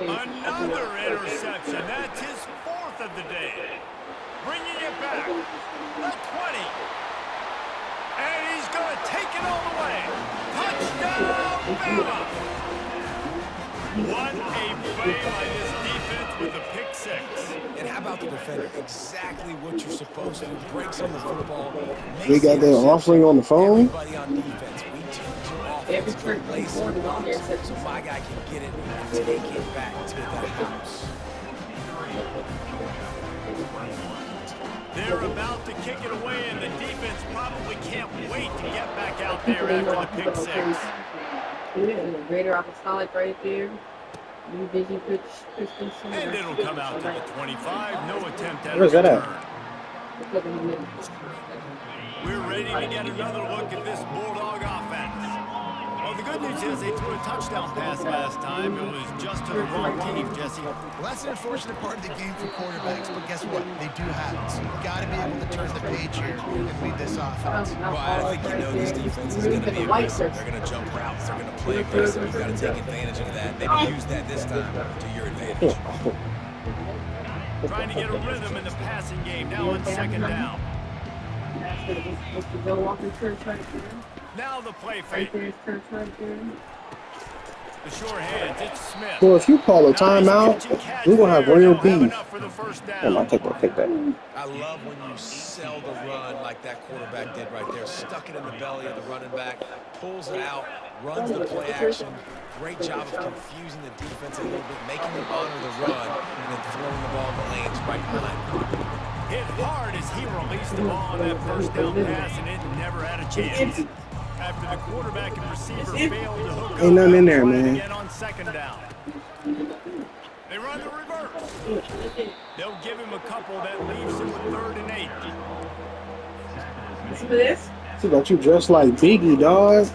Another interception. That's his 4th of the day. Bringing it back. The 20. And he's going to take it all the way. Touchdown, Bama! What a play by this defense with the pick six. And how about the defender? Exactly what you're supposed to. Breaks on the football. We got their offering on the phone. Everybody on defense. We change your offense Every to a person lazy born is on there box except so you. my guy can get it and take it back to the house. They're about to kick it away, and the defense probably can't wait to get back out there They know after the pick six. the greater apostolic right there. New Vision Christensen. And it'll come out to the 25. No attempt at a Where's that at? return. We're ready to get another look at this Bulldog offense. Well, the good news is they threw a touchdown pass last time. It was just to the wrong team, Jesse. Well, that's an unfortunate part of the game for quarterbacks, but guess what? They do have it. So you've got to be able to turn the page here and lead this offense. Well, I think you know this defense is going to be aggressive. They're going to jump routes. They're going to play aggressive. You've got to take advantage of that. Maybe use that this time to your advantage. Trying to get a rhythm in the passing game now on second down. Joe Walker church right there. Now the play Right fake. there's church right there. The short hands, it's Smith. Well, if you call a timeout, we're gonna have real beef. Enough for the first down. I'll take that. I love when you sell the run like that quarterback did right there. Stuck it in the belly of the running back, pulls it out, runs the play action. Great job of confusing the defense a little bit, making them honor the run, and then throwing the ball in the lanes right behind them. Hit hard as he released the ball on that first down pass, and it never had a chance. After the quarterback and receiver failed to hook up, Ain't nothing in there, try it man. again on second down. They run the reverse. They'll give him a couple that leaves him with 3rd and 8. See this? See, got you dressed like Biggie, dog.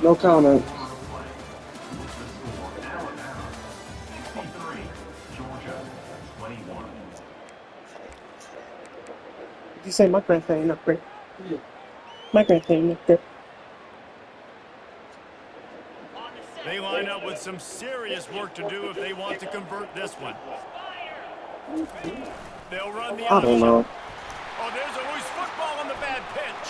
No comment. You say my grandson up there? My grandson up there. They line up with some serious work to do if they want to convert this one. They'll run the I don't know. Oh, there's a loose football on the bad pitch.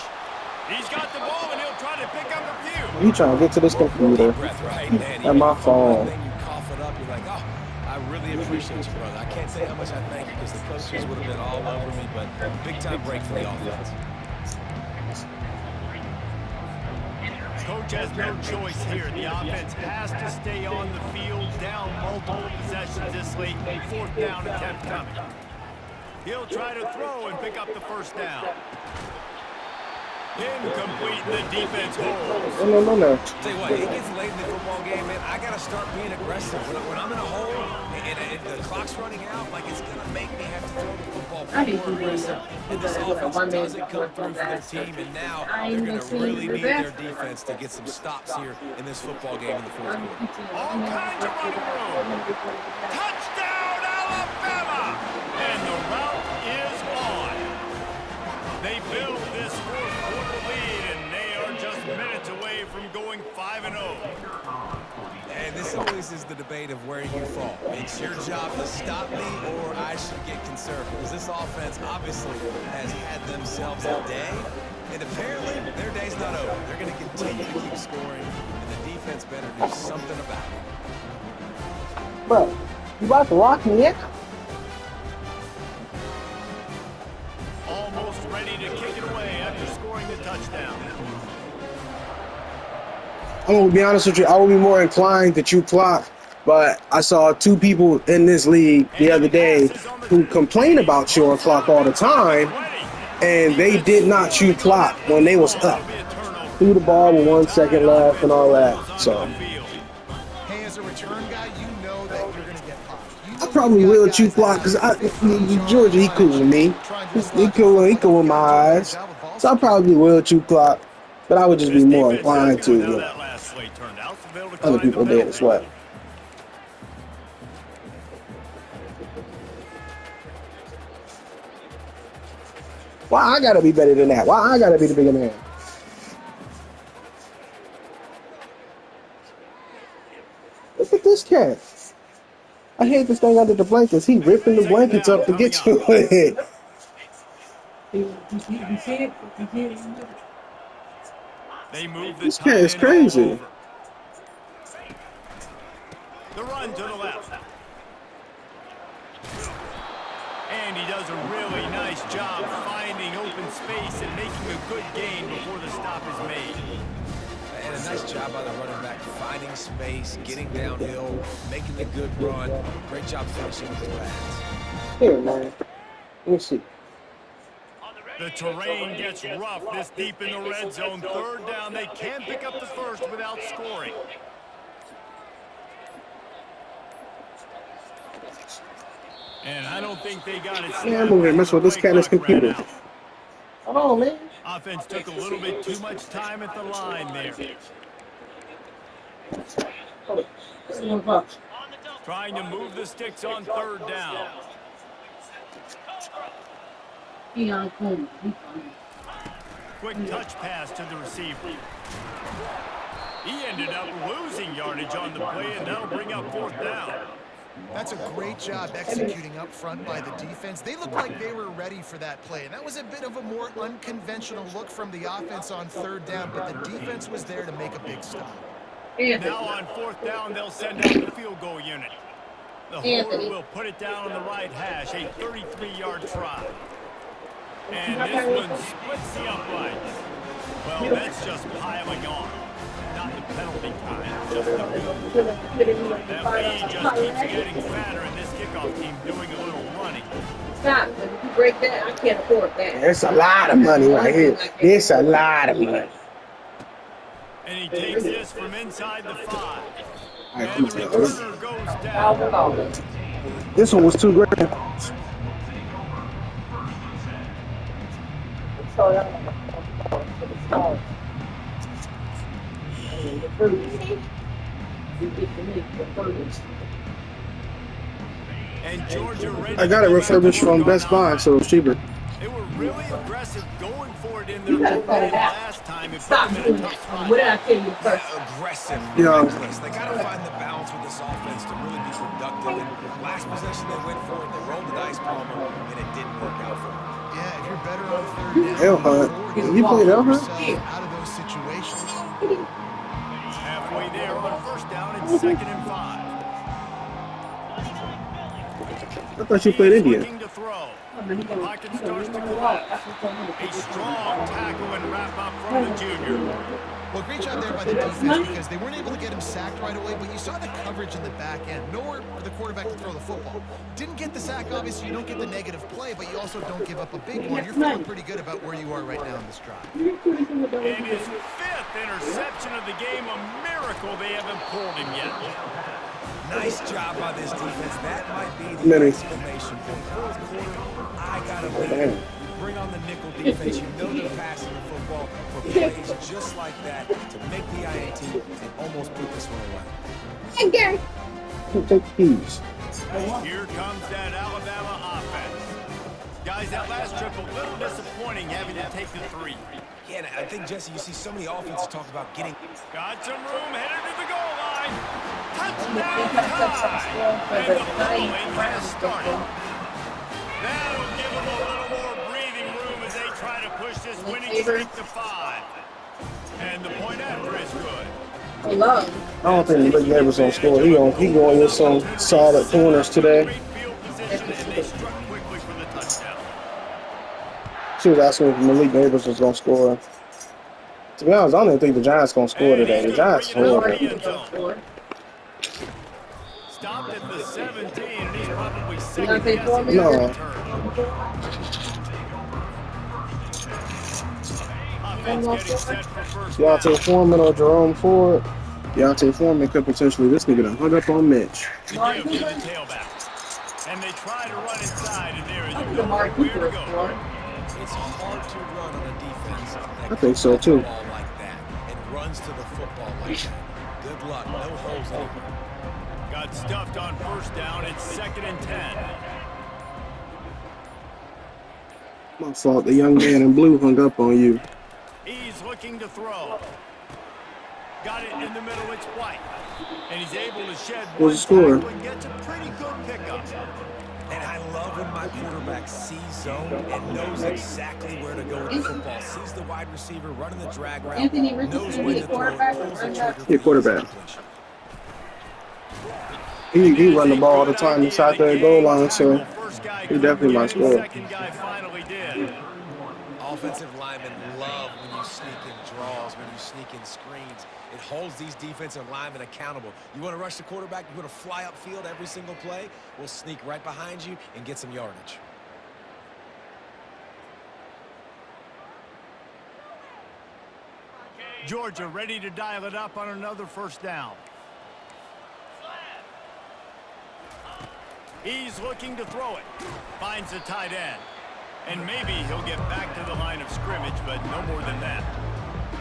He's got the ball, and he'll try to pick up a few. You trying to get to this computer? Breath, right? Man, And my phone. Then you cough it up. You're like, oh, I really appreciate you, brother. I can't say how much I thank you because the coaches would have been all over me, but big time break for the offense. Coach has no choice here. The offense has to stay on the field, down multiple possessions this late. 4th down attempt coming. He'll try to throw and pick up the first down. Incomplete, the defense holds. No. Tell you what, it gets late in the football game, man. I got to start being aggressive. When I'm in a hole and the clock's running out, like it's going to make me have to throw the football more aggressive. And this offense doesn't come through for their team, and now they're going to really need their defense to get some stops here in this football game in the 4th quarter. All kinds of running room. Touchdown, Alabama! And the route is on. They build this 4th quarter lead, and they are just minutes away from going 5-0. And this always is the debate of where you fall. It's your job to stop me, or I should get concerned. Because this offense obviously has had themselves a day, and apparently their day's not over. They're going to continue to keep scoring, and the defense better do something about it. Bro, you about to lock me in? Almost ready to kick it away after scoring the touchdown. I'm gonna be honest with you. I would be more inclined to chew clock, but I saw 2 people in this league the other day who complain about chewing clock all the time, and they did not chew clock when they was up. Threw the ball with 1 second left and all that. So Hey, as a return guy, you know that you're going to get popped. I probably will chew clock because Georgia, he cool with me. He cool with my eyes. So I probably will chew clock, but I would just be more inclined to other people did as well. Why I gotta be better than that? Why I gotta be the bigger man? Look at this cat. I hid this thing under the blankets. He ripping the blankets up to get you it. They move the This cat is tight end all crazy. over. The run to the left. And he does a really nice job finding open space and making a good gain before the stop is made. And a nice job by the running back, finding space, getting downhill, making a good run. Great job finishing with his pass. Here, man. Let me see. The terrain gets rough this deep in the red zone. Third down, they can't pick up the first without scoring. And I don't think they got it. Yeah, I'm over here messing with this cat and his computer. Come on, man. Offense took a little bit too much time at the line there. Trying to move the sticks on third down. Quick touch pass to the receiver. He ended up losing yardage on the play, and that'll bring up fourth down. That's a great job executing up front by the defense. They looked like they were ready for that play, and that was a bit of a more unconventional look from the offense on third down, but the defense was there to make a big stop. Now on fourth down, they'll send out the field goal unit. The holder will put it down on the right hash, a 33-yard try. And this one splits the uprights. Well, that's just piling on. Not the penalty kind, just the move. That lead just keeps getting fatter, and this kickoff team doing a little running. Stop. If you break that, I can't afford that. It's a lot of money right here. It's a lot of money. And he takes this from inside the 5. Alright, And the returner goes down. this one was $2 grand. And Georgia ready. I got it refurbished from Best Buy, so it's cheaper. They were really aggressive going for it in their own end last time. It put them in a tough spot. What did I tell you first? Aggressive, Yeah. reckless. They got to find the balance with this offense to really be productive. And last possession they went for it, they rolled the dice, Palmer, and it didn't work out for them. Yeah, if you're better on third down, Elhunt. You played Elhunt? out of those situations. Halfway there on first down and 2nd and 5. I thought you played India. Looking to throw. Pocket starts to collapse. A strong tackle and wrap up from the junior. Well, great job there by the defense because they weren't able to get him sacked right away, but you saw the coverage in the back end. Nowhere for the quarterback to throw the football. Didn't get the sack, obviously. You don't get the negative play, but you also don't give up a big one. You're feeling pretty good about where you are right now in this drive. And his 5th interception of the game, a miracle they haven't pulled him yet. Nice job by this defense. That might be the Many. exclamation point. Fourth quarter, I got to lead. You bring on the nickel defense. You know they're passing the football for plays just like that to make the INT and almost put this one away. Take the keys. Here comes that Alabama offense. Guys, that last trip a little disappointing having to take the 3. Yeah, and I think, Jesse, you see so many offenses talk about getting... Got some room, headed to the goal line. Touchdown tie! And the following has started. That'll give them a little more breathing room as they try to push this winning streak to 5. And the point after is good. Hello. I don't think Malik Neighbors gonna score. He going with some solid corners today. Great field position, and they struck quickly for the touchdown. She was asking if Malik Neighbors was gonna score. To be honest, I don't even think the Giants gonna score today. The Giants horrible. Stopped at the 17, and he's probably second guessing the No. return. Offense getting set for first Deontay down. Foreman or Jerome Ford. Deontay Foreman could potentially, this nigga done hung up on Mitch. To give to the tailback. And they try to run inside, and there is nowhere to go. It's hard to run on a defense that I think so, too. the ball like that and runs to the football like that. Good luck. No holes anywhere. Got stuffed on first down. It's 2nd and 10. My fault, the young man in blue hung up on you. He's looking to throw. Got it in the middle, it's White. And he's able to shed What's the score? and gets a pretty good pickup. And I love when my quarterback sees zone and knows exactly where to go with the football. Sees the wide receiver running the drag route, Anthony knows Richardson, when the to throw, quarterback, pulls the or trigger. Yeah, quarterback. He run the ball all the time inside the goal line, so he definitely might score. Second guy finally did. Offensive linemen love when you sneak in draws, when you sneak in screens. It holds these defensive linemen accountable. You want to rush the quarterback, you want to fly upfield every single play, we'll sneak right behind you and get some yardage. Georgia ready to dial it up on another first down. He's looking to throw it. Finds the tight end. And maybe he'll get back to the line of scrimmage, but no more than that.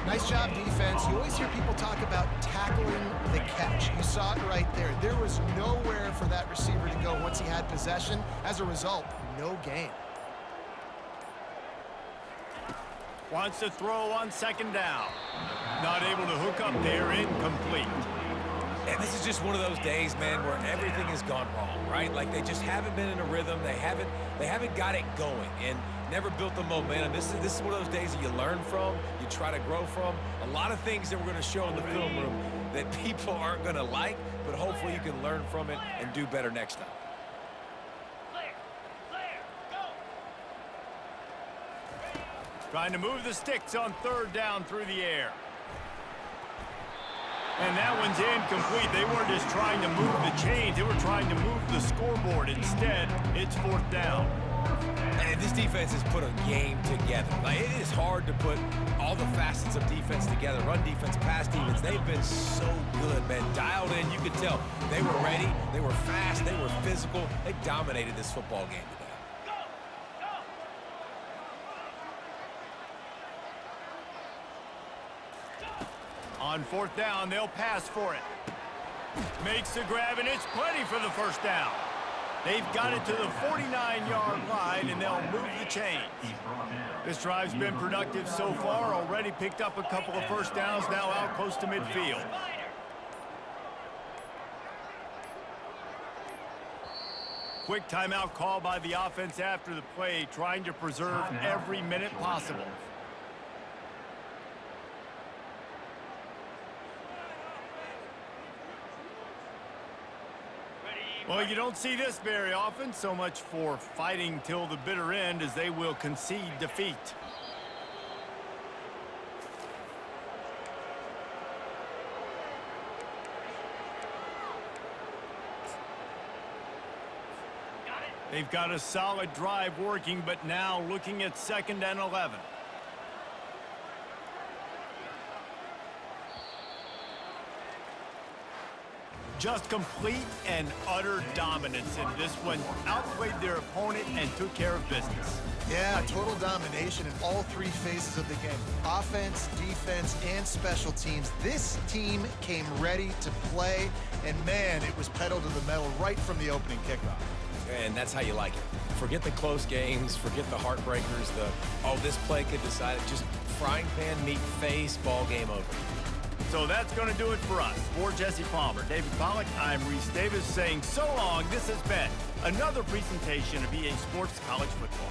Nice job, defense. You always hear people talk about tackling the catch. You saw it right there. There was nowhere for that receiver to go once he had possession. As a result, no gain. Wants to throw on second down. Not able to hook up there, incomplete. And this is just one of those days, man, where everything has gone wrong, right? Like they just haven't been in a rhythm. They haven't got it going and never built the momentum. This is one of those days that you learn from, you try to grow from. A lot of things that we're going to show in the film room that people aren't going to like, but hopefully you can learn from it and do better next time. Trying to move the sticks on third down through the air. And that one's incomplete. They weren't just trying to move the chains. They were trying to move the scoreboard. Instead, it's fourth down. And this defense has put a game together. Like, it is hard to put all the facets of defense together. Run defense, pass defense. They've been so good, man. Dialed in. You could tell they were ready. They were fast. They were physical. They dominated this football game today. On fourth down, they'll pass for it. Makes the grab, and it's plenty for the first down. They've got it to the 49-yard line, and they'll move the chains. This drive's been productive so far. Already picked up a couple of first downs, now out close to midfield. Quick timeout call by the offense after the play, trying to preserve every minute possible. Well, you don't see this very often. So much for fighting till the bitter end, as they will concede defeat. They've got a solid drive working, but now looking at 2nd and 11. Just complete and utter dominance in this one. Outplayed their opponent and took care of business. Yeah, total domination in all three phases of the game. Offense, defense, and special teams. This team came ready to play, and man, it was pedal to the metal right from the opening kickoff. And that's how you like it. Forget the close games, forget the heartbreakers, this play could decide it. Just frying pan, meat face, ball game over. So that's going to do it for us. For Jesse Palmer, David Pollack, I'm Reese Davis saying so long. This has been another presentation of EA Sports College Football.